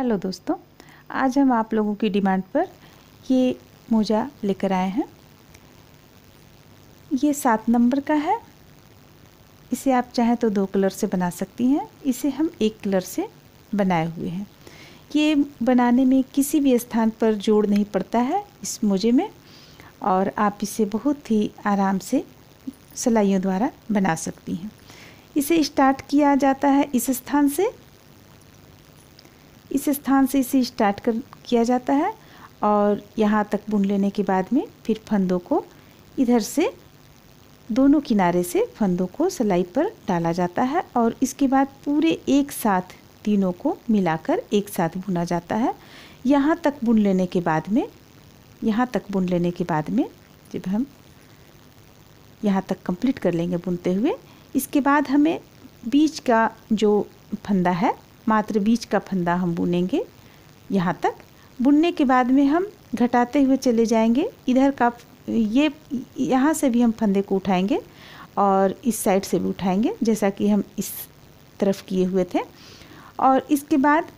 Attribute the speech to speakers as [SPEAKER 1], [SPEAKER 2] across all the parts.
[SPEAKER 1] Hello दोस्तों, आज हम आप लोगों की डिमांड पर ये मोजा लेकर आए हैं। ये 7 नंबर का है। इसे आप चाहें तो 2 कलर से बना सकती हैं। इसे हम 1 कलर से बनाए हुए हैं। ये बनाने में किसी भी स्थान पर जोड़ नहीं पड़ता है इस मोजे में, और आप इसे बहुत ही आराम से सिलाइयों द्वारा बना सकती हैं। इसे स्टार्ट किया जाता है इस स्थान से इसे स्टार्ट किया जाता है और यहाँ तक बुन लेने के बाद में फिर फंदों को इधर से दोनों किनारे से फंदों को सिलाई पर डाला जाता है और इसके बाद पूरे एक साथ तीनों को मिलाकर एक साथ बुना जाता है। यहाँ तक बुन लेने के बाद में जब हम यहाँ तक कंप्लीट कर लेंगे बुनते हुए, इसके बाद हमें बीच का जो फंदा है, मात्र बीच का फंदा हम बुनेंगे। यहाँ तक बुनने के बाद में हम घटाते हुए चले जाएंगे। इधर का ये यहाँ से भी हम फंदे को उठाएंगे और इस साइड से भी उठाएंगे, जैसा कि हम इस तरफ किए हुए थे। और इसके बाद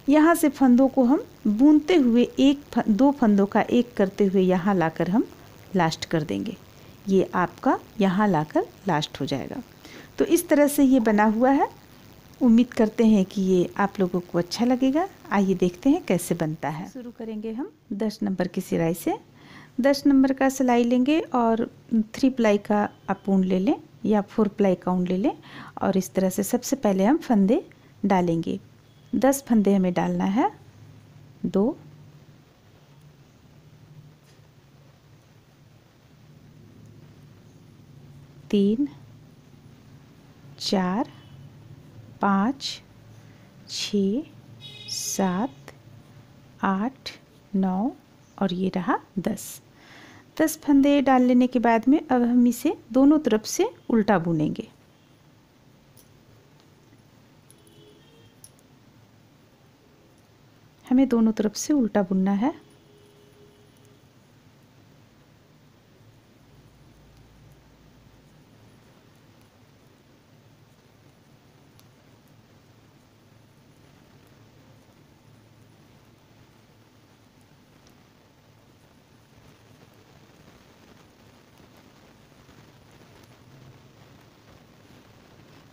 [SPEAKER 1] यहाँ से फंदों को हम बुनते हुए दो फंदों का एक करते हुए यहाँ लाकर हम लास्ट कर देंगे। ये आपका यहाँ लाकर लास्ट हो जाएगा। तो इस तरह से ये बना हुआ है। उम्मीद करते हैं कि ये आप लोगों को अच्छा लगेगा। आइए देखते हैं कैसे बनता है। शुरू करेंगे हम 10 नंबर की सिलाई से। 10 नंबर का सिलाई लेंगे और 3 प्लाई का आप ऊन ले लें या 4 प्लाई का ऊन ले लें और इस तरह से सबसे पहले हम फंदे डालेंगे। 10 फंदे हमें डालना है। 2 3 4 5 6 7 8 9 और ये रहा 10 फंदे डाल लेने के बाद में अब हम इसे दोनों तरफ से उल्टा बुनेंगे। हमें दोनों तरफ से उल्टा बुनना है।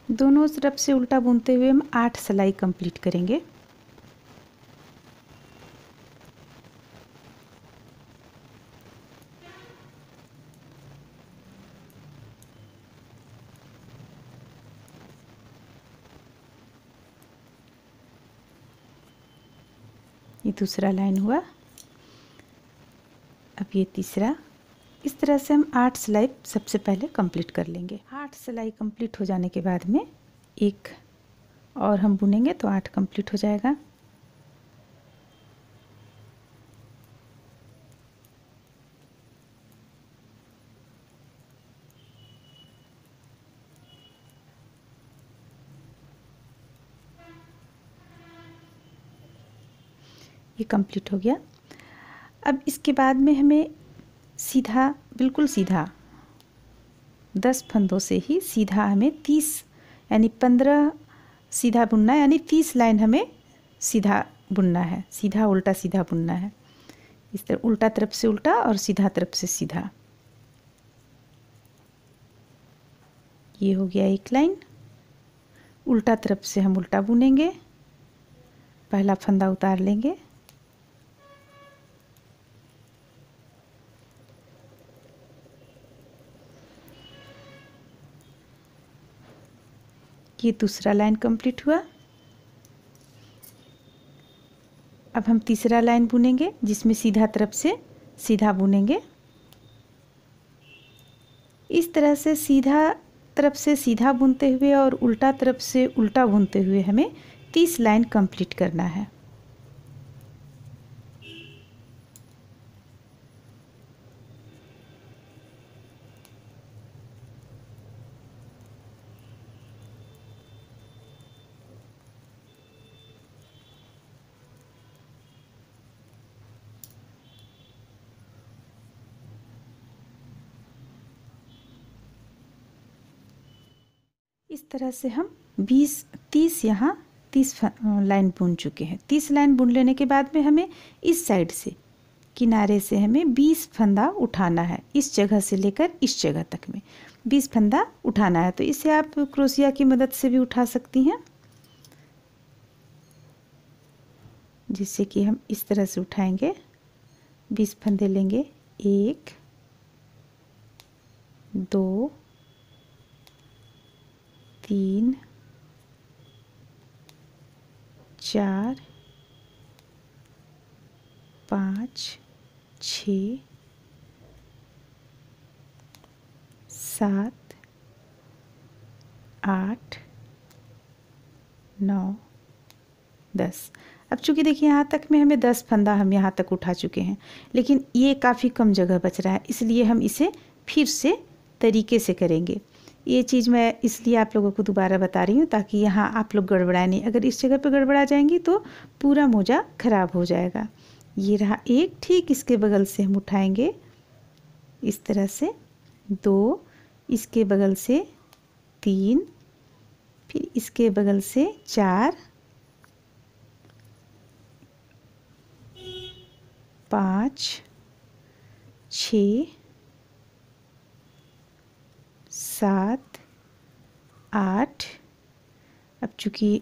[SPEAKER 1] दोनों तरफ से उल्टा बुनते हुए हम 8 सिलाई कंप्लीट करेंगे। ये दूसरा लाइन हुआ, अब ये तीसरा। इस तरह से हम 8 सिलाई सबसे पहले कंप्लीट कर लेंगे। 8 सिलाई कंप्लीट हो जाने के बाद में एक और हम बुनेंगे तो 8 कंप्लीट हो जाएगा। ये कंप्लीट हो गया। अब इसके बाद में हमें सीधा, बिल्कुल सीधा 10 फंदों से ही सीधा हमें 30 यानी 15 सीधा बुनना है, यानी 30 लाइन हमें सीधा बुनना है। सीधा उल्टा सीधा बुनना है। इस तरह उल्टा तरफ से उल्टा और सीधा तरफ से सीधा। ये हो गया एक लाइन। उल्टा तरफ से हम उल्टा बुनेंगे। पहला फंदा उतार लेंगे, ये दूसरा लाइन कंप्लीट हुआ। अब हम तीसरा लाइन बुनेंगे जिसमें सीधा तरफ से सीधा बुनेंगे। इस तरह से सीधा तरफ से सीधा बुनते हुए और उल्टा तरफ से उल्टा बुनते हुए हमें 30 लाइन कंप्लीट करना है। इस तरह से हम 30 यहाँ 30 लाइन बुन चुके हैं। 30 लाइन बुन लेने के बाद में हमें इस साइड से किनारे से हमें 20 फंदा उठाना है। इस जगह से लेकर इस जगह तक में 20 फंदा उठाना है। तो इसे आप क्रोशिया की मदद से भी उठा सकती हैं, जिससे कि हम इस तरह से उठाएंगे। 20 फंदे लेंगे, 1 2 3 4 5 6 7 8 9 10। अब चूँकि देखिए यहाँ तक में हमें 10 फंदा हम यहाँ तक उठा चुके हैं, लेकिन ये काफ़ी कम जगह बच रहा है, इसलिए हम इसे फिर से तरीके से करेंगे। ये चीज़ मैं इसलिए आप लोगों को दोबारा बता रही हूँ ताकि यहाँ आप लोग गड़बड़ाए नहीं। अगर इस जगह पे गड़बड़ा जाएंगी तो पूरा मोजा ख़राब हो जाएगा। ये रहा एक, ठीक इसके बगल से हम उठाएंगे इस तरह से, 2, इसके बगल से 3, फिर इसके बगल से 4 5 6 7 8। अब चूँकि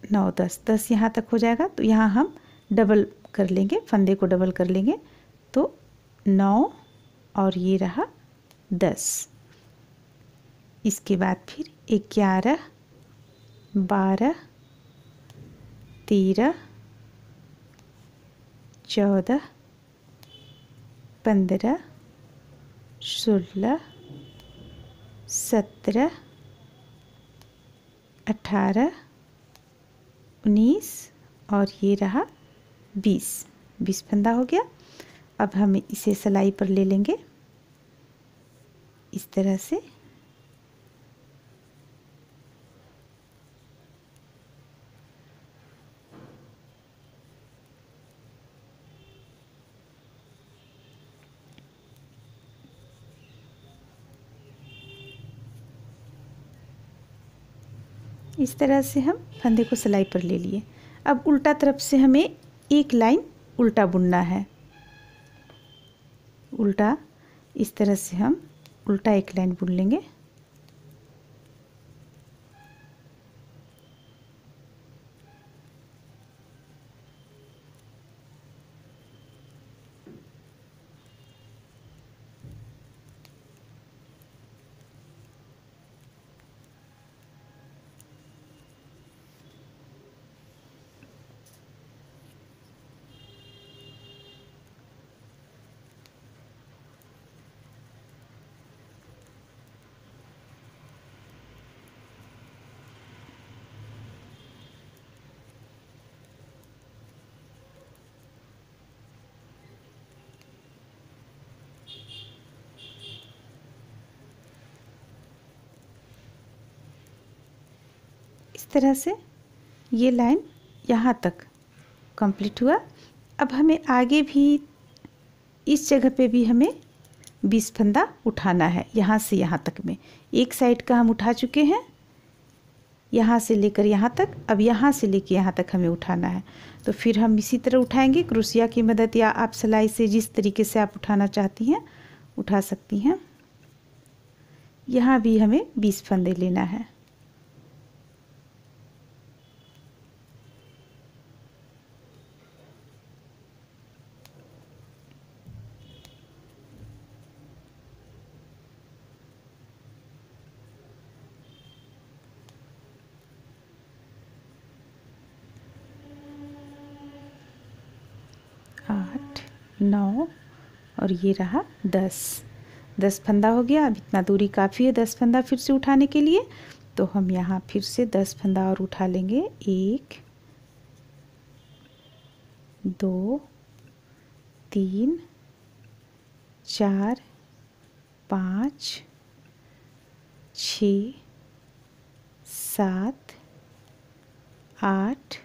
[SPEAKER 1] 9 10 यहाँ तक हो जाएगा, तो यहाँ हम डबल कर लेंगे, फंदे को डबल कर लेंगे, तो 9 और ये रहा 10। इसके बाद फिर 11 12 13 14 15 16 17 18 19 और ये रहा 20 फंदा हो गया। अब हम इसे सिलाई पर ले लेंगे इस तरह से। इस तरह से हम फंदे को सिलाई पर ले लिए। अब उल्टा तरफ से हमें एक लाइन उल्टा बुनना है। उल्टा इस तरह से हम उल्टा एक लाइन बुन लेंगे। इस तरह से ये लाइन यहाँ तक कंप्लीट हुआ। अब हमें आगे भी इस जगह पे भी हमें 20 फंदा उठाना है, यहाँ से यहाँ तक में। एक साइड का हम उठा चुके हैं, यहाँ से लेकर यहाँ तक। अब यहाँ से लेकर यहाँ तक हमें उठाना है, तो फिर हम इसी तरह उठाएंगे क्रोशिया की मदद, या आप सिलाई से जिस तरीके से आप उठाना चाहती हैं उठा सकती हैं। यहाँ भी हमें 20 फंदे लेना है। आठ 9 और ये रहा 10 फंदा हो गया। अब इतना दूरी काफ़ी है 10 फंदा फिर से उठाने के लिए, तो हम यहाँ फिर से 10 फंदा और उठा लेंगे। 1 2 3 4 5 6 7 8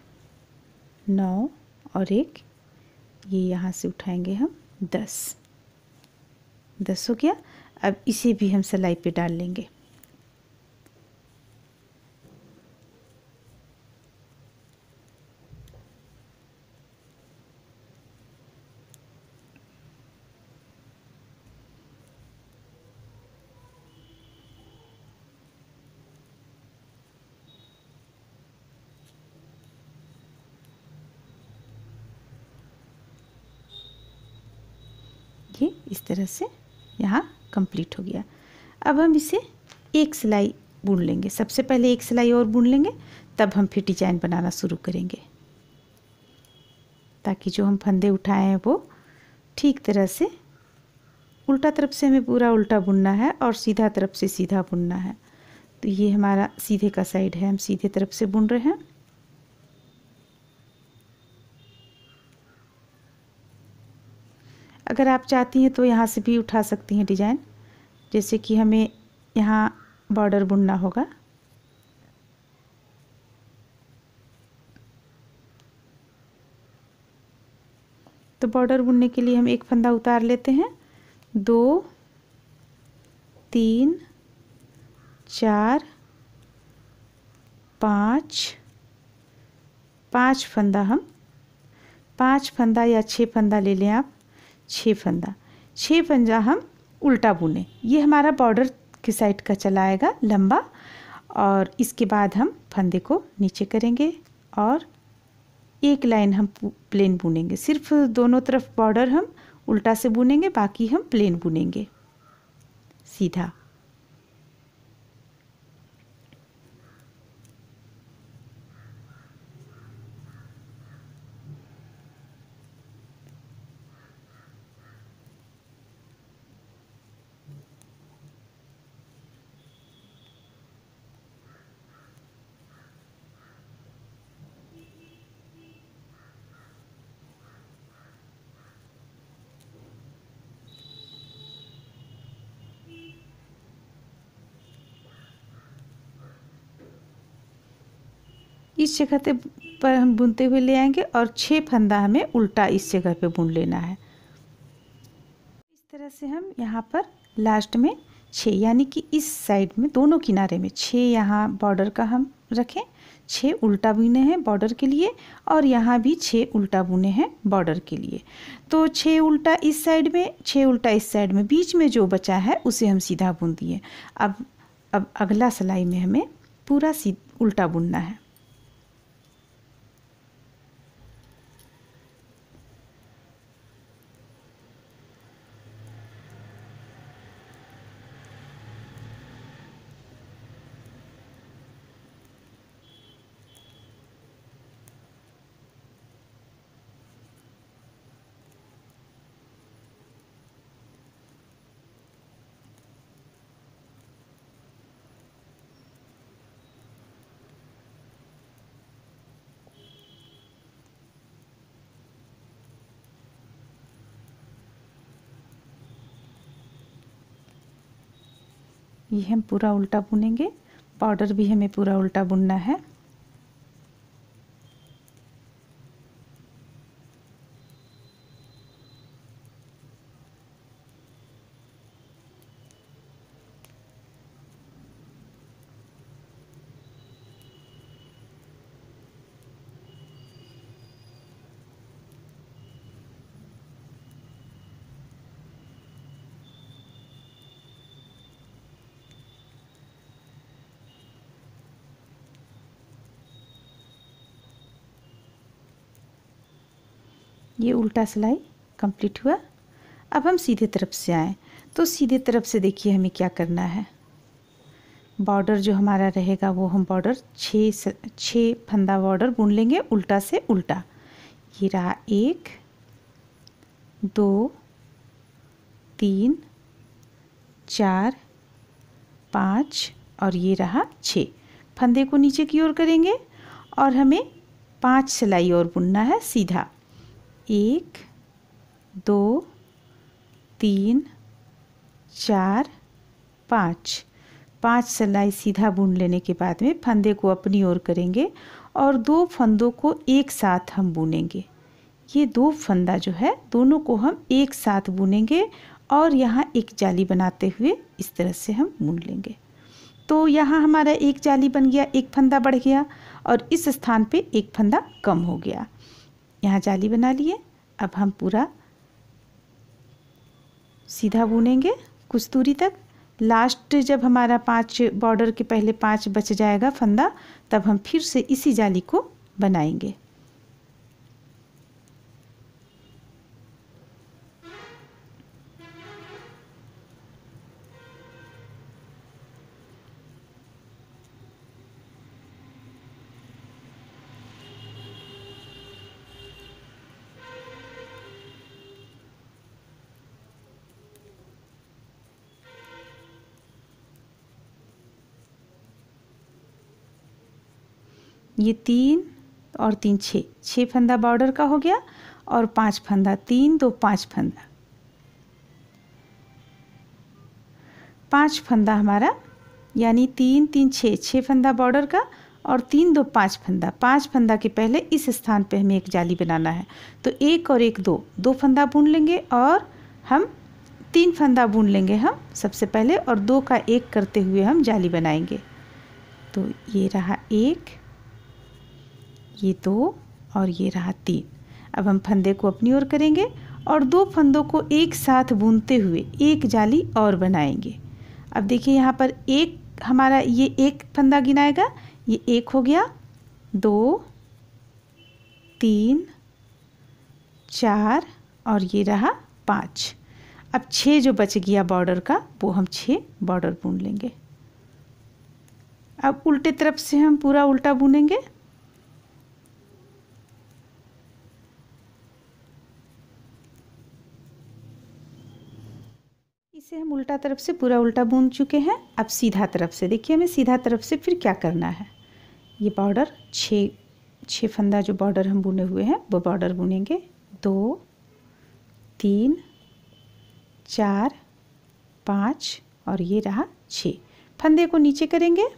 [SPEAKER 1] 9 और एक ये यहाँ से उठाएंगे हम 10 हो गया। अब इसे भी हम सिलाई पे डाल लेंगे। इस तरह से यहाँ कंप्लीट हो गया। अब हम इसे एक सिलाई बुन लेंगे। सबसे पहले एक सिलाई और बुन लेंगे, तब हम फिर डिजाइन बनाना शुरू करेंगे, ताकि जो हम फंदे उठाए हैं वो ठीक तरह से, उल्टा तरफ से हमें पूरा उल्टा बुनना है और सीधा तरफ से सीधा बुनना है। तो ये हमारा सीधे का साइड है, हम सीधे तरफ से बुन रहे हैं। अगर आप चाहती हैं तो यहाँ से भी उठा सकती हैं डिजाइन, जैसे कि हमें यहाँ बॉर्डर बुनना होगा। तो बॉर्डर बुनने के लिए हम एक फंदा उतार लेते हैं। 2 3 4 5 फंदा, हम 5 फंदा या 6 फंदा ले लें आप। 6 फंदा हम उल्टा बुने। ये हमारा बॉर्डर की साइड का चला आएगा लंबा, और इसके बाद हम फंदे को नीचे करेंगे और एक लाइन हम प्लेन बुनेंगे। सिर्फ दोनों तरफ बॉर्डर हम उल्टा से बुनेंगे, बाकी हम प्लेन बुनेंगे सीधा। इस जगह पर हम बुनते हुए ले आएंगे और 6 फंदा हमें उल्टा इस जगह पे बुन लेना है। इस तरह से हम यहाँ पर लास्ट में 6, यानी कि इस साइड में दोनों किनारे में 6 यहाँ बॉर्डर का हम रखें। 6 उल्टा बुने हैं बॉर्डर के लिए, और यहाँ भी 6 उल्टा बुने हैं बॉर्डर के लिए। तो 6 उल्टा इस साइड में, 6 उल्टा इस साइड में, बीच में जो बचा है उसे हम सीधा बुन दिए। अब अगला सिलाई में हमें पूरा उल्टा बुनना है। ये हम पूरा उल्टा बुनेंगे, बॉर्डर भी हमें पूरा उल्टा बुनना है। ये उल्टा सिलाई कंप्लीट हुआ। अब हम सीधे तरफ से आए, तो सीधे तरफ से देखिए हमें क्या करना है। बॉर्डर जो हमारा रहेगा वो हम बॉर्डर 6 फंदा बॉर्डर बुन लेंगे उल्टा से उल्टा। ये रहा 1 2 3 4 5 और ये रहा 6। फंदे को नीचे की ओर करेंगे और हमें 5 सिलाई और बुनना है सीधा। 1 2 3 4 5 सिलाई सीधा बुन लेने के बाद में फंदे को अपनी ओर करेंगे और 2 फंदों को एक साथ हम बुनेंगे। ये 2 फंदा जो है दोनों को हम एक साथ बुनेंगे और यहाँ एक जाली बनाते हुए इस तरह से हम बुन लेंगे। तो यहाँ हमारा एक जाली बन गया, एक फंदा बढ़ गया और इस स्थान पे एक फंदा कम हो गया। यहाँ जाली बना लिए। अब हम पूरा सीधा बुनेंगे कुछ दूरी तक। लास्ट जब हमारा 5 बॉर्डर के पहले 5 बच जाएगा फंदा, तब हम फिर से इसी जाली को बनाएंगे। ये 3 और 3 6, 6 फंदा बॉर्डर का हो गया और 5 फंदा, 3 2 5 फंदा, 5 फंदा हमारा, यानी 3 3 6, 6 फंदा बॉर्डर का और 3 2 5 फंदा। 5 फंदा के पहले इस स्थान पे हमें एक जाली बनाना है, तो 1 और 1 2, 2 फंदा बुन लेंगे और हम 3 फंदा बुन लेंगे हम सबसे पहले, और 2 का 1 करते हुए हम जाली बनाएंगे। तो ये रहा 1, ये 2 और ये रहा 3। अब हम फंदे को अपनी ओर करेंगे और 2 फंदों को एक साथ बुनते हुए एक जाली और बनाएंगे। अब देखिए यहाँ पर एक हमारा ये 1 फंदा गिनाएगा, ये 1 हो गया, 2 3 4 और ये रहा 5। अब 6 जो बच गया बॉर्डर का, वो हम 6 बॉर्डर बुन लेंगे। अब उल्टे तरफ से हम पूरा उल्टा बुनेंगे। इसे हम उल्टा तरफ से पूरा उल्टा बुन चुके हैं। अब सीधा तरफ से देखिए, हमें सीधा तरफ से फिर क्या करना है। ये बॉर्डर 6 फंदा जो बॉर्डर हम बुने हुए हैं वो बॉर्डर बुनेंगे। 2 3 4 5 और ये रहा 6। फंदे को नीचे करेंगे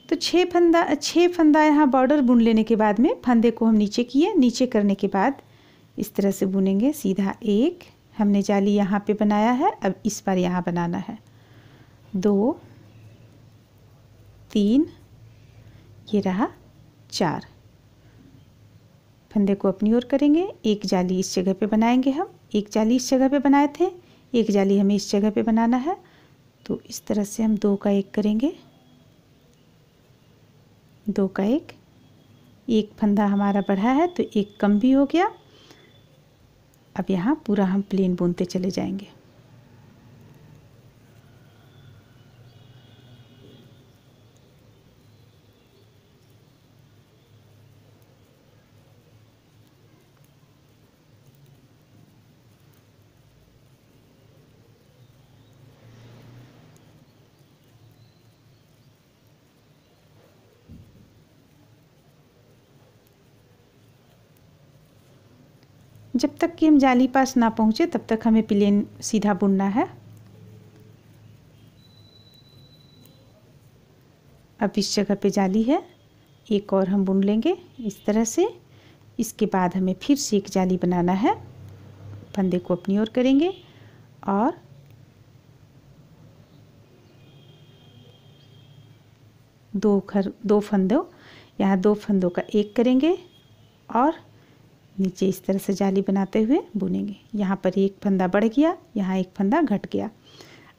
[SPEAKER 1] तो 6 फंदा यहाँ बॉर्डर बुन लेने के बाद में फंदे को हम नीचे किए। नीचे करने के बाद इस तरह से बुनेंगे सीधा। 1 हमने जाली यहाँ पे बनाया है, अब इस बार यहाँ बनाना है। 2 3 ये रहा 4। फंदे को अपनी ओर करेंगे, एक जाली इस जगह पे बनाएंगे हम। एक जाली इस जगह पे बनाए थे, एक जाली हमें इस जगह पे बनाना है। तो इस तरह से हम 2 का 1 करेंगे। 2 का 1 फंदा हमारा बढ़ा है तो 1 कम भी हो गया। अब यहाँ पूरा हम प्लेन बुनते चले जाएंगे। जब तक कि हम जाली पास ना पहुँचे तब तक हमें प्लेन सीधा बुनना है। अब इस जगह पे जाली है, एक और हम बुन लेंगे इस तरह से। इसके बाद हमें फिर से एक जाली बनाना है। फंदे को अपनी ओर करेंगे और दो फंदों, यहाँ 2 फंदों का 1 करेंगे और नीचे इस तरह से जाली बनाते हुए बुनेंगे। यहाँ पर 1 फंदा बढ़ गया, यहाँ 1 फंदा घट गया।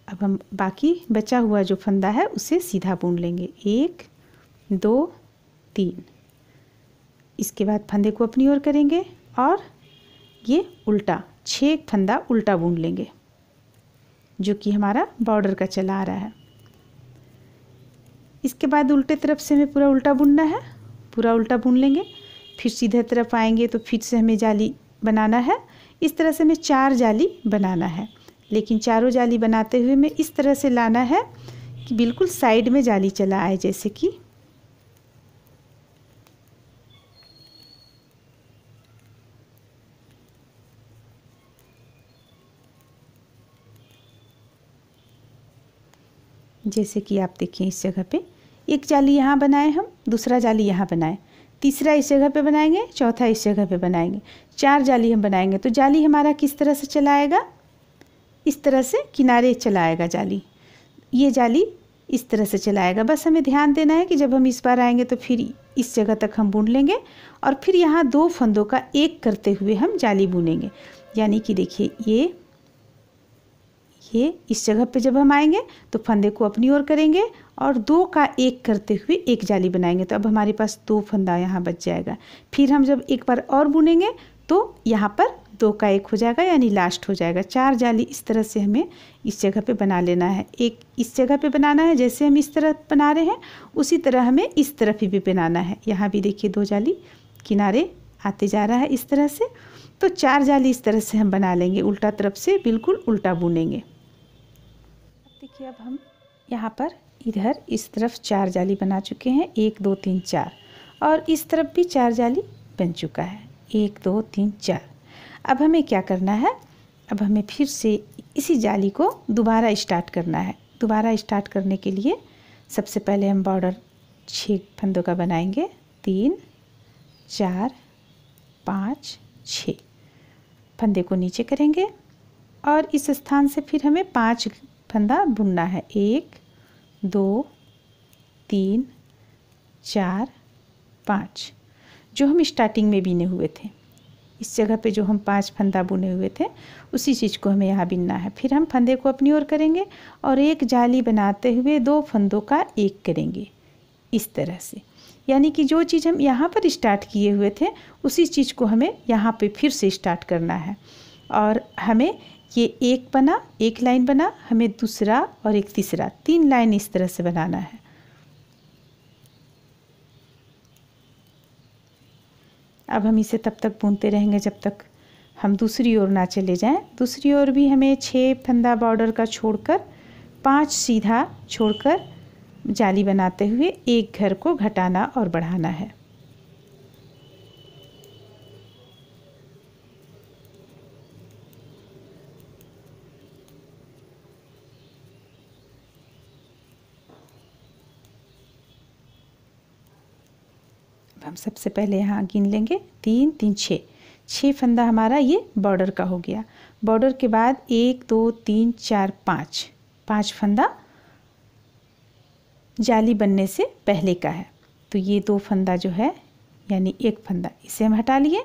[SPEAKER 1] अब हम बाकी बचा हुआ जो फंदा है उसे सीधा बुन लेंगे। 1 2 3। इसके बाद फंदे को अपनी ओर करेंगे और ये उल्टा 6 फंदा उल्टा बुन लेंगे, जो कि हमारा बॉर्डर का चला आ रहा है। इसके बाद उल्टे तरफ से हमें पूरा उल्टा बुनना है। पूरा उल्टा बुन लेंगे, फिर सीधे तरफ आएंगे तो फिर से हमें जाली बनाना है। इस तरह से हमें 4 जाली बनाना है, लेकिन चारों जाली बनाते हुए हमें इस तरह से लाना है कि बिल्कुल साइड में जाली चला आए, जैसे कि आप देखिए इस जगह पे एक जाली यहाँ बनाए हम, दूसरा जाली यहाँ बनाए, तीसरा इस जगह पे बनाएंगे, चौथा इस जगह पे बनाएंगे। 4 जाली हम बनाएंगे। तो जाली हमारा किस तरह से चलाएगा, इस तरह से किनारे चलाएगा जाली। ये जाली इस तरह से चलाएगा। बस हमें ध्यान देना है कि जब हम इस बार आएंगे तो फिर इस जगह तक हम बुन लेंगे और फिर यहाँ 2 फंदों का 1 करते हुए हम जाली बुनेंगे। यानी कि देखिए ये इस जगह पे जब हम आएंगे तो फंदे को अपनी ओर करेंगे और 2 का 1 करते हुए एक जाली बनाएंगे। तो अब हमारे पास 2 फंदा यहाँ बच जाएगा। फिर हम जब एक बार और बुनेंगे तो यहाँ पर 2 का 1 हो जाएगा, यानी लास्ट हो जाएगा। 4 जाली इस तरह से हमें इस जगह पे बना लेना है। एक इस जगह पे बनाना है, जैसे हम इस तरह बना रहे हैं उसी तरह हमें इस तरफ भी बनाना है। यहाँ भी देखिए 2 जाली किनारे आते जा रहा है इस तरह से। तो 4 जाली इस तरह से हम बना लेंगे, उल्टा तरफ से बिल्कुल उल्टा बुनेंगे। देखिए अब हम यहाँ पर इधर इस तरफ 4 जाली बना चुके हैं, 1 2 3 4, और इस तरफ भी 4 जाली बन चुका है, 1 2 3 4। अब हमें क्या करना है, अब हमें फिर से इसी जाली को दोबारा स्टार्ट करना है। दोबारा स्टार्ट करने के लिए सबसे पहले हम बॉर्डर 6 फंदों का बनाएंगे, 3 4 5 6 फंदे को नीचे करेंगे और इस स्थान से फिर हमें 5 फंदा बुनना है, 1 2 3 4 5, जो हम स्टार्टिंग में बिने हुए थे। इस जगह पे जो हम 5 फंदा बुने हुए थे उसी चीज़ को हमें यहाँ बिनना है। फिर हम फंदे को अपनी ओर करेंगे और एक जाली बनाते हुए 2 फंदों का एक करेंगे, इस तरह से। यानी कि जो चीज़ हम यहाँ पर स्टार्ट किए हुए थे उसी चीज़ को हमें यहाँ पे फिर से स्टार्ट करना है। और हमें ये एक बना, एक लाइन बना, हमें दूसरा और एक तीसरा, 3 लाइन इस तरह से बनाना है। अब हम इसे तब तक बुनते रहेंगे जब तक हम दूसरी ओर ना चले जाएं। दूसरी ओर भी हमें 6 फंदा बॉर्डर का छोड़कर 5 सीधा छोड़कर जाली बनाते हुए एक घर को घटाना और बढ़ाना है। हम सबसे पहले यहाँ गिन लेंगे, 3 3 6, 6 फंदा हमारा ये बॉर्डर का हो गया। बॉर्डर के बाद 1 2 3 4 5, 5 फंदा जाली बनने से पहले का है। तो ये 2 फंदा जो है यानी एक फंदा, इसे हम हटा लिए।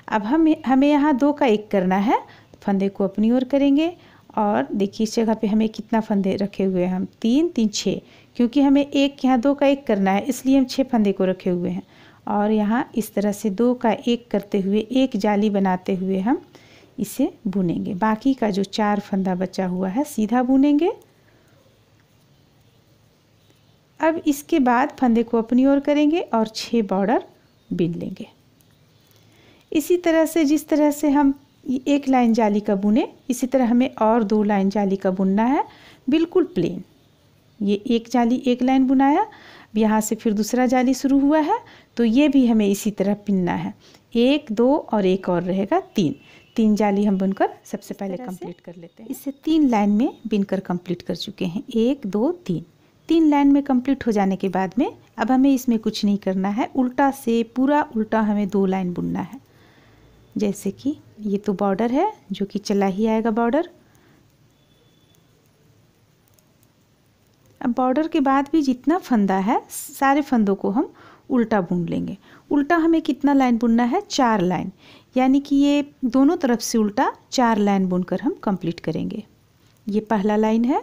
[SPEAKER 1] अब हमें यहाँ 2 का 1 करना है, तो फंदे को अपनी ओर करेंगे और देखिए इस जगह पे हमें कितना फंदे रखे हुए हैं हम, 3 3 6, क्योंकि हमें एक यहाँ 2 का 1 करना है इसलिए हम 6 फंदे को रखे हुए हैं। और यहाँ इस तरह से 2 का 1 करते हुए एक जाली बनाते हुए हम इसे बुनेंगे। बाकी का जो 4 फंदा बचा हुआ है सीधा बुनेंगे। अब इसके बाद फंदे को अपनी ओर करेंगे और 6 बॉर्डर बिन लेंगे। इसी तरह से जिस तरह से हम एक लाइन जाली का बुने, इसी तरह हमें और 2 लाइन जाली का बुनना है, बिल्कुल प्लेन। ये एक जाली एक लाइन बुनाया, यहाँ से फिर दूसरा जाली शुरू हुआ है, तो ये भी हमें इसी तरह पिनना है। 1 2 और एक और रहेगा 3 जाली हम बुनकर सबसे पहले कंप्लीट कर लेते हैं। इसे 3 लाइन में बिनकर कंप्लीट कर चुके हैं, 1 2 3 लाइन में कंप्लीट हो जाने के बाद में अब हमें इसमें कुछ नहीं करना है, उल्टा से पूरा उल्टा हमें 2 लाइन बुनना है। जैसे कि ये तो बॉर्डर है जो कि चला ही आएगा बॉर्डर। अब बॉर्डर के बाद भी जितना फंदा है सारे फंदों को हम उल्टा बुन लेंगे। उल्टा हमें कितना लाइन बुनना है, 4 लाइन, यानी कि ये दोनों तरफ से उल्टा 4 लाइन बुनकर हम कंप्लीट करेंगे। ये पहला लाइन है,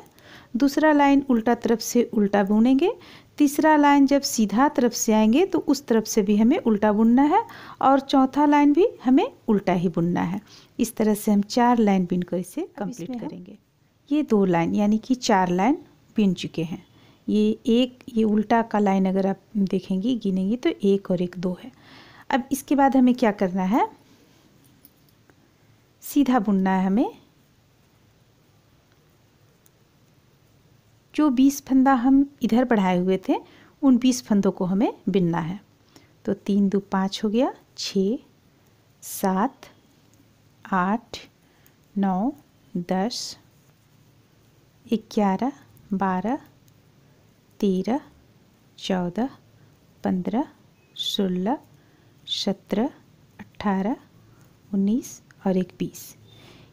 [SPEAKER 1] दूसरा लाइन उल्टा तरफ से उल्टा बुनेंगे, तीसरा लाइन जब सीधा तरफ से आएंगे तो उस तरफ से भी हमें उल्टा बुनना है और चौथा लाइन भी हमें उल्टा ही बुनना है। इस तरह से हम 4 लाइन बुनकर इसे कंप्लीट करेंगे। ये 2 लाइन यानी कि 4 लाइन बिन चुके हैं। ये उल्टा का लाइन अगर आप देखेंगी गिनेंगी तो 1 और 1 2 है। अब इसके बाद हमें क्या करना है, सीधा बुनना है हमें। जो 20 फंदा हम इधर बढ़ाए हुए थे उन 20 फंदों को हमें बिनना है। तो 3 2 5 हो गया, 6 7 8 9 10 11 12 13 14 15 16 17 18 19 और 20।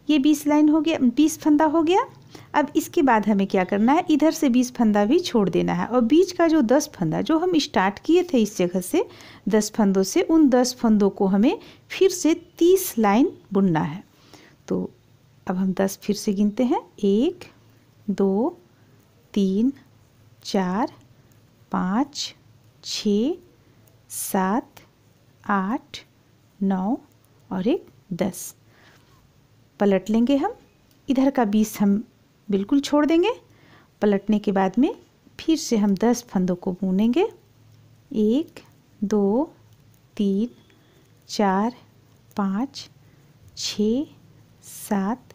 [SPEAKER 1] ये 20 लाइन हो गया, 20 फंदा हो गया। अब इसके बाद हमें क्या करना है, इधर से 20 फंदा भी छोड़ देना है और बीच का जो 10 फंदा जो हम स्टार्ट किए थे इस जगह से 10 फंदों से, उन 10 फंदों को हमें फिर से 30 लाइन बुनना है। तो अब हम 10 फिर से गिनते हैं, 1 2 3 4 5 6 7 8 9 और 10। पलट लेंगे हम, इधर का 20 हम बिल्कुल छोड़ देंगे। पलटने के बाद में फिर से हम 10 फंदों को बुनेंगे, 1 2 3 4 5 6 7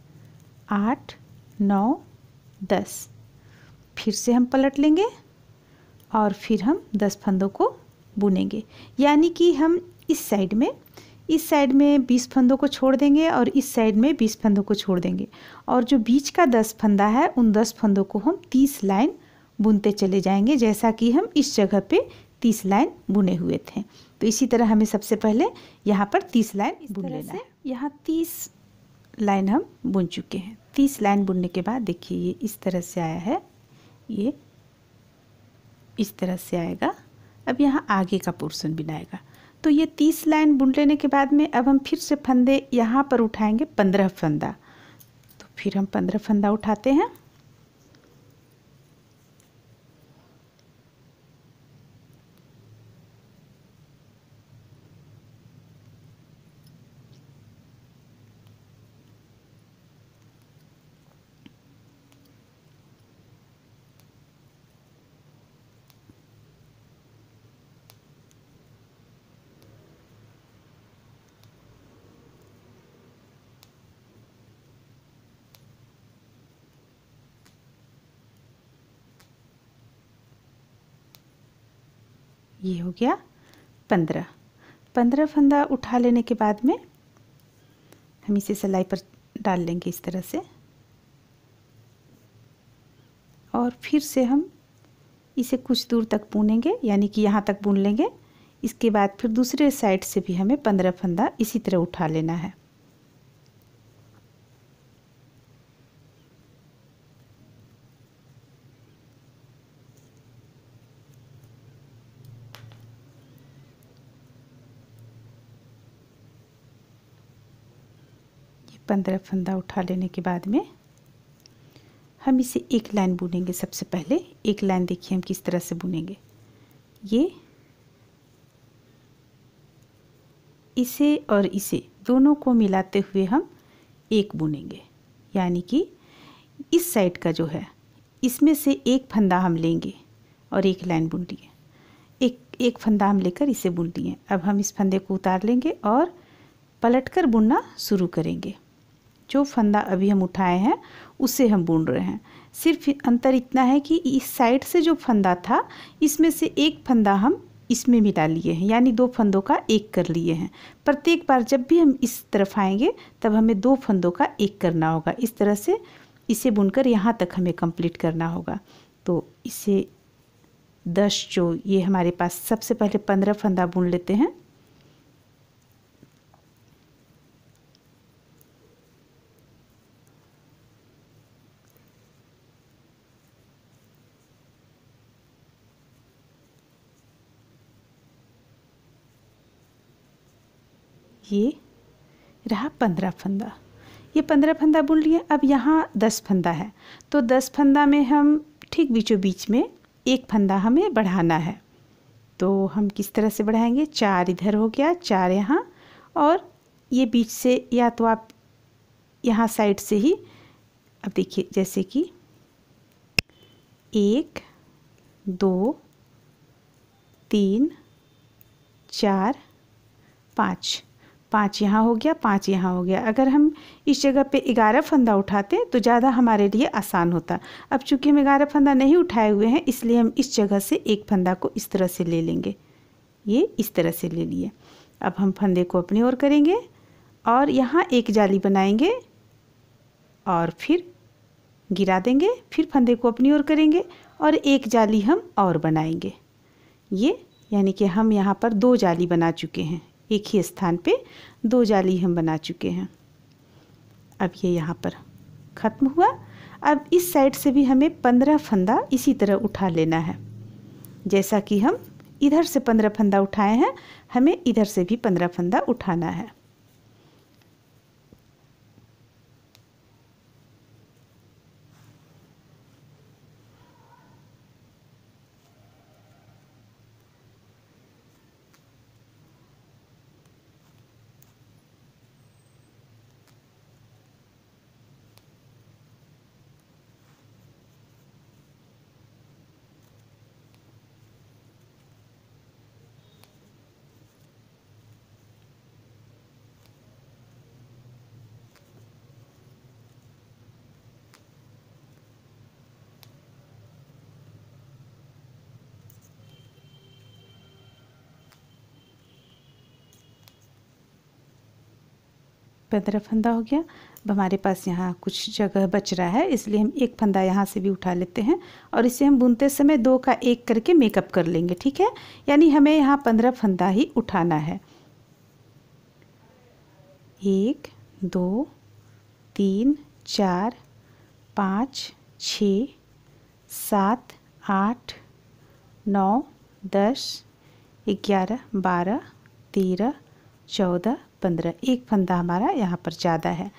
[SPEAKER 1] 8 9 10। फिर से हम पलट लेंगे, और फिर हम 10 फंदों को बुनेंगे। यानी कि हम इस साइड में 20 फंदों को छोड़ देंगे और इस साइड में 20 फंदों को छोड़ देंगे, और जो बीच का 10 फंदा है उन 10 फंदों को हम 30 लाइन बुनते चले जाएंगे, जैसा कि हम इस जगह पे 30 लाइन बुने हुए थे। तो इसी तरह हमें सबसे पहले यहाँ पर 30 लाइन बुन लेना है। यहाँ 30 लाइन हम बुन चुके हैं। 30 लाइन बुनने के बाद देखिए ये इस तरह से आया है, ये इस तरह से आएगा। अब यहाँ आगे का पोर्शन बनाएगा। तो ये 30 लाइन बुन लेने के बाद में अब हम फिर से फंदे यहाँ पर उठाएंगे 15 फंदा। तो फिर हम 15 फंदा उठाते हैं। ये हो गया 15 फंदा उठा लेने के बाद में हम इसे सिलाई पर डाल लेंगे इस तरह से, और फिर से हम इसे कुछ दूर तक बुनेंगे, यानी कि यहाँ तक बुन लेंगे। इसके बाद फिर दूसरे साइड से भी हमें 15 फंदा इसी तरह उठा लेना है। ये 15 फंदा उठा लेने के बाद में हम इसे एक लाइन बुनेंगे। सबसे पहले एक लाइन देखिए हम किस तरह से बुनेंगे। ये इसे और इसे दोनों को मिलाते हुए हम एक बुनेंगे, यानी कि इस साइड का जो है इसमें से एक फंदा हम लेंगे और एक लाइन बुन लिए, एक फंदा हम लेकर इसे बुन लिए। अब हम इस फंदे को उतार लेंगे और पलटकर बुनना शुरू करेंगे। जो फंदा अभी हम उठाए हैं उसे हम बुन रहे हैं। सिर्फ अंतर इतना है कि इस साइड से जो फंदा था इसमें से एक फंदा हम इसमें मिला लिए हैं, यानी 2 फंदों का एक कर लिए हैं। प्रत्येक बार जब भी हम इस तरफ आएंगे तब हमें 2 फंदों का एक करना होगा। इस तरह से इसे बुनकर यहाँ तक हमें कंप्लीट करना होगा। तो इसे 10 जो ये हमारे पास, सबसे पहले 15 फंदा बुन लेते हैं। ये रहा 15 फंदा। ये 15 फंदा बुन लिए। अब यहाँ 10 फंदा है, तो 10 फंदा में हम ठीक बीचों बीच में एक फंदा हमें बढ़ाना है। तो हम किस तरह से बढ़ाएंगे? 4 इधर हो गया, 4 यहाँ, और ये बीच से या तो आप यहाँ साइड से ही, अब देखिए जैसे कि 1 2 3 4 5 यहाँ हो गया, 5 यहाँ हो गया। अगर हम इस जगह पे 11 फंदा उठाते तो ज़्यादा हमारे लिए आसान होता। अब चूँकि हम 11 फंदा नहीं उठाए हुए हैं इसलिए हम इस जगह से एक फंदा को इस तरह से ले लेंगे। ये इस तरह से ले लिए। अब हम फंदे को अपनी ओर करेंगे और यहाँ एक जाली बनाएंगे और फिर गिरा देंगे। फिर फंदे को अपनी ओर करेंगे और एक जाली हम और बनाएंगे। ये यानी कि हम यहाँ पर 2 जाली बना चुके हैं। एक ही स्थान पे 2 जाली हम बना चुके हैं। अब ये यहाँ पर ख़त्म हुआ। अब इस साइड से भी हमें 15 फंदा इसी तरह उठा लेना है। जैसा कि हम इधर से 15 फंदा उठाए हैं, हमें इधर से भी 15 फंदा उठाना है। 15 फंदा हो गया। अब हमारे पास यहाँ कुछ जगह बच रहा है, इसलिए हम एक फंदा यहाँ से भी उठा लेते हैं और इसे हम बुनते समय 2 का 1 करके मेकअप कर लेंगे, ठीक है। यानी हमें यहाँ 15 फंदा ही उठाना है। 1 2 3 4 5 6 7 8 9 10 11 12 13 14 15। एक फंदा हमारा यहाँ पर ज़्यादा है,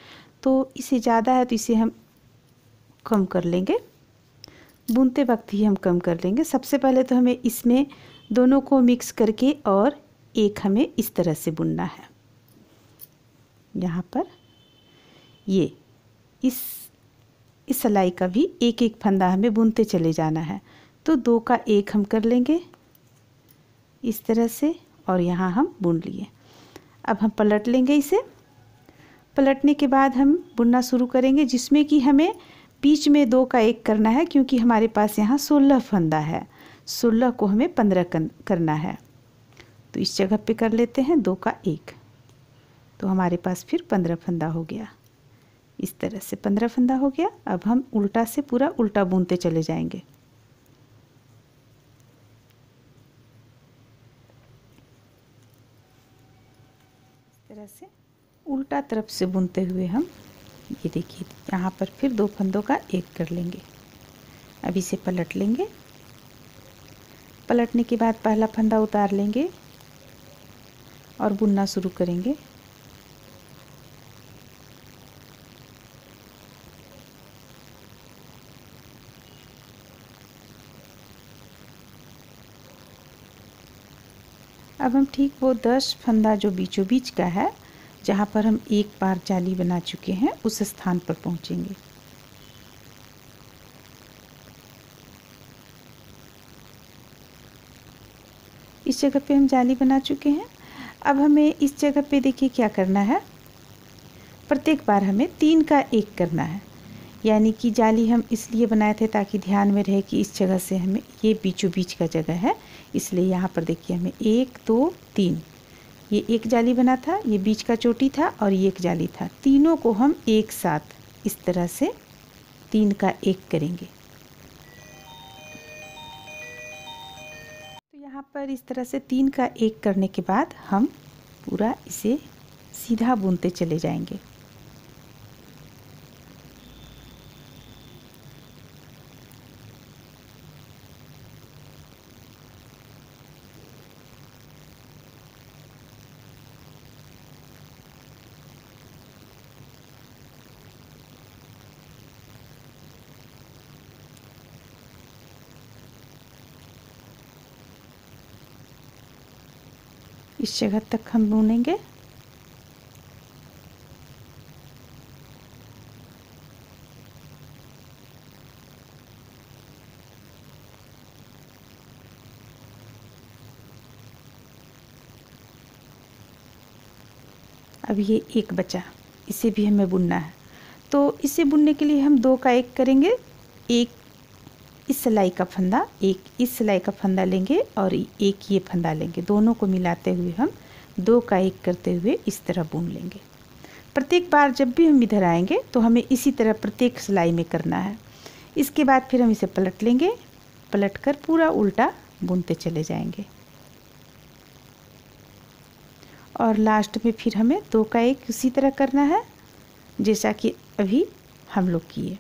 [SPEAKER 1] तो इसे ज़्यादा है तो इसे हम कम कर लेंगे, बुनते वक्त ही हम कम कर लेंगे। सबसे पहले तो हमें इसमें दोनों को मिक्स करके और एक हमें इस तरह से बुनना है। यहाँ पर ये इस सिलाई का भी एक एक फंदा हमें बुनते चले जाना है, तो 2 का 1 हम कर लेंगे इस तरह से और यहाँ हम बुन लिए। अब हम पलट लेंगे इसे। पलटने के बाद हम बुनना शुरू करेंगे, जिसमें कि हमें बीच में 2 का 1 करना है, क्योंकि हमारे पास यहाँ 16 फंदा है। 16 को हमें 15 करना है, तो इस जगह पे कर लेते हैं 2 का 1, तो हमारे पास फिर 15 फंदा हो गया। इस तरह से 15 फंदा हो गया। अब हम उल्टा से पूरा उल्टा बुनते चले जाएंगे। इस तरह से उल्टा तरफ से बुनते हुए हम ये देखिए यहाँ पर फिर 2 फंदों का 1 कर लेंगे। अब इसे पलट लेंगे। पलटने के बाद पहला फंदा उतार लेंगे और बुनना शुरू करेंगे। अब हम ठीक वो 10 फंदा जो बीचों बीच का है, जहाँ पर हम एक बार जाली बना चुके हैं, उस स्थान पर पहुँचेंगे। इस जगह पे हम जाली बना चुके हैं। अब हमें इस जगह पे देखिए क्या करना है, प्रत्येक बार हमें 3 का 1 करना है। यानी कि जाली हम इसलिए बनाए थे ताकि ध्यान में रहे कि इस जगह से हमें ये बीचों बीच का जगह है, इसलिए यहाँ पर देखिए हमें 1 2 3, ये एक जाली बना था, ये बीच का चोटी था और ये एक जाली था। तीनों को हम एक साथ इस तरह से 3 का 1 करेंगे। तो यहाँ पर इस तरह से 3 का 1 करने के बाद हम पूरा इसे सीधा बुनते चले जाएंगे। इस जगह तक हम बुनेंगे। अब ये एक बचा, इसे भी हमें बुनना है। तो इसे बुनने के लिए हम 2 का 1 करेंगे। एक इस सिलाई का फंदा, एक इस सिलाई का फंदा लेंगे और एक ये फंदा लेंगे, दोनों को मिलाते हुए हम 2 का 1 करते हुए इस तरह बुन लेंगे। प्रत्येक बार जब भी हम इधर आएंगे तो हमें इसी तरह प्रत्येक सिलाई में करना है। इसके बाद फिर हम इसे पलट लेंगे, पलटकर पूरा उल्टा बुनते चले जाएंगे और लास्ट में फिर हमें 2 का 1 उसी तरह करना है जैसा कि अभी हम लोग किए।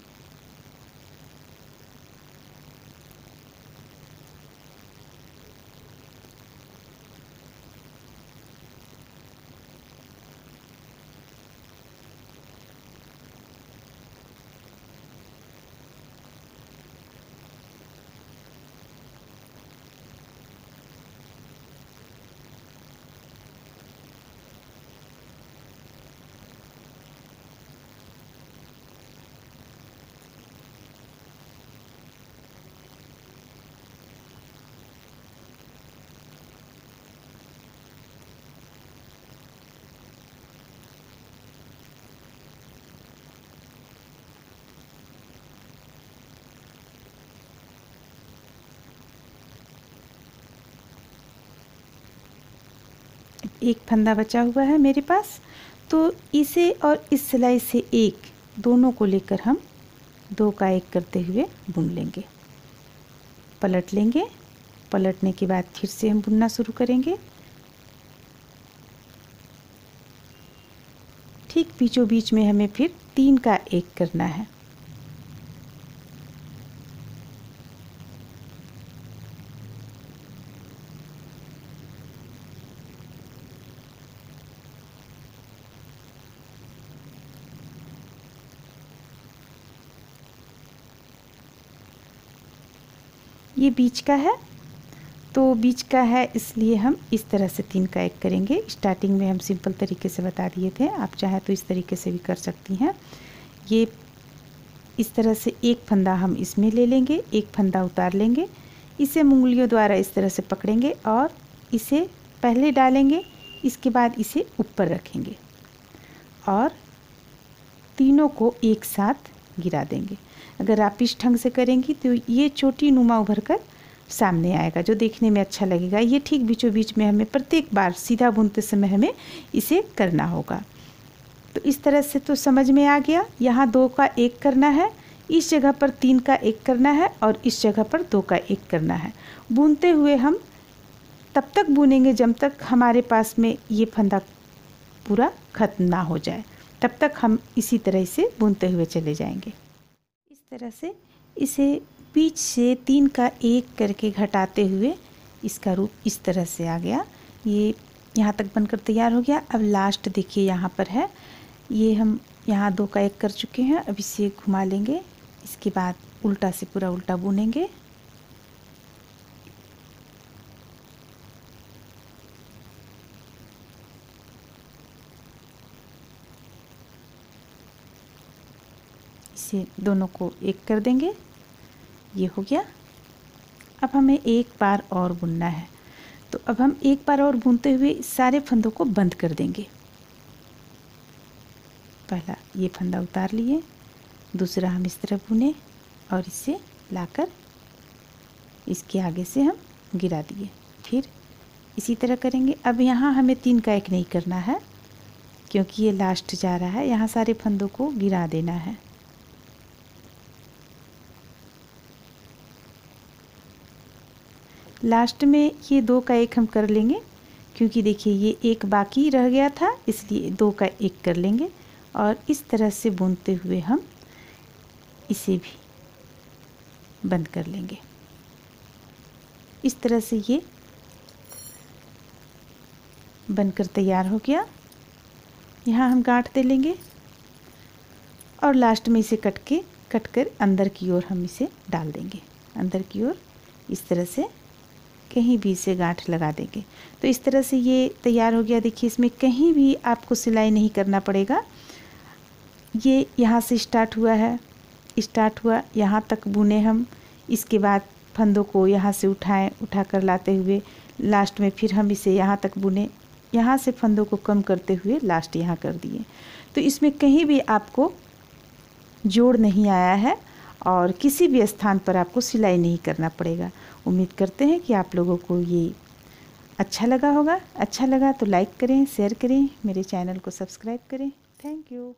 [SPEAKER 1] एक फंदा बचा हुआ है मेरे पास, तो इसे और इस सिलाई से एक दोनों को लेकर हम 2 का 1 करते हुए बुन लेंगे। पलट लेंगे, पलटने के बाद फिर से हम बुनना शुरू करेंगे। ठीक बीचों बीच में हमें फिर 3 का 1 करना है। ये बीच का है, तो बीच का है इसलिए हम इस तरह से 3 का 1 करेंगे। स्टार्टिंग में हम सिंपल तरीके से बता दिए थे, आप चाहे तो इस तरीके से भी कर सकती हैं। ये इस तरह से एक फंदा हम इसमें ले लेंगे, एक फंदा उतार लेंगे, इसे उंगलियों द्वारा इस तरह से पकड़ेंगे और इसे पहले डालेंगे, इसके बाद इसे ऊपर रखेंगे और तीनों को एक साथ गिरा देंगे। अगर आप इस ढंग से करेंगी तो ये चोटी नुमा उभर कर सामने आएगा, जो देखने में अच्छा लगेगा। ये ठीक बीचों बीच में हमें प्रत्येक बार सीधा बुनते समय हमें इसे करना होगा। तो इस तरह से तो समझ में आ गया। यहाँ 2 का 1 करना है, इस जगह पर 3 का 1 करना है और इस जगह पर 2 का 1 करना है। बुनते हुए हम तब तक बुनेंगे जब तक हमारे पास में ये फंदा पूरा ख़त्म ना हो जाए, तब तक हम इसी तरह से बुनते हुए चले जाएंगे। इस तरह से इसे बीच से 3 का 1 करके घटाते हुए इसका रूप इस तरह से आ गया। ये यहाँ तक बनकर तैयार हो गया। अब लास्ट देखिए यहाँ पर है, ये हम यहाँ 2 का 1 कर चुके हैं। अब इसे घुमा लेंगे, इसके बाद उल्टा से पूरा उल्टा बुनेंगे। इसे दोनों को 1 कर देंगे, ये हो गया। अब हमें एक बार और बुनना है, तो अब हम एक बार और बुनते हुए सारे फंदों को बंद कर देंगे। पहला ये फंदा उतार लिए, दूसरा हम इस तरह बुने और इसे लाकर इसके आगे से हम गिरा दिए, फिर इसी तरह करेंगे। अब यहाँ हमें 3 का 1 नहीं करना है क्योंकि ये लास्ट जा रहा है, यहाँ सारे फंदों को गिरा देना है। लास्ट में ये 2 का 1 हम कर लेंगे क्योंकि देखिए ये एक बाकी रह गया था, इसलिए 2 का 1 कर लेंगे और इस तरह से बुनते हुए हम इसे भी बंद कर लेंगे। इस तरह से ये बनकर तैयार हो गया। यहाँ हम गांठ दे लेंगे और लास्ट में इसे कट कर अंदर की ओर हम इसे डाल देंगे। अंदर की ओर इस तरह से कहीं भी इसे गांठ लगा देंगे। तो इस तरह से ये तैयार हो गया। देखिए इसमें कहीं भी आपको सिलाई नहीं करना पड़ेगा। ये यहाँ से स्टार्ट हुआ है, स्टार्ट हुआ यहाँ तक बुने हम, इसके बाद फंदों को यहाँ से उठा कर लाते हुए लास्ट में फिर हम इसे यहाँ तक बुने, यहाँ से फंदों को कम करते हुए लास्ट यहाँ कर दिए। तो इसमें कहीं भी आपको जोड़ नहीं आया है और किसी भी स्थान पर आपको सिलाई नहीं करना पड़ेगा। उम्मीद करते हैं कि आप लोगों को ये अच्छा लगा होगा। अच्छा लगा तो लाइक करें, शेयर करें, मेरे चैनल को सब्सक्राइब करें। Thank you.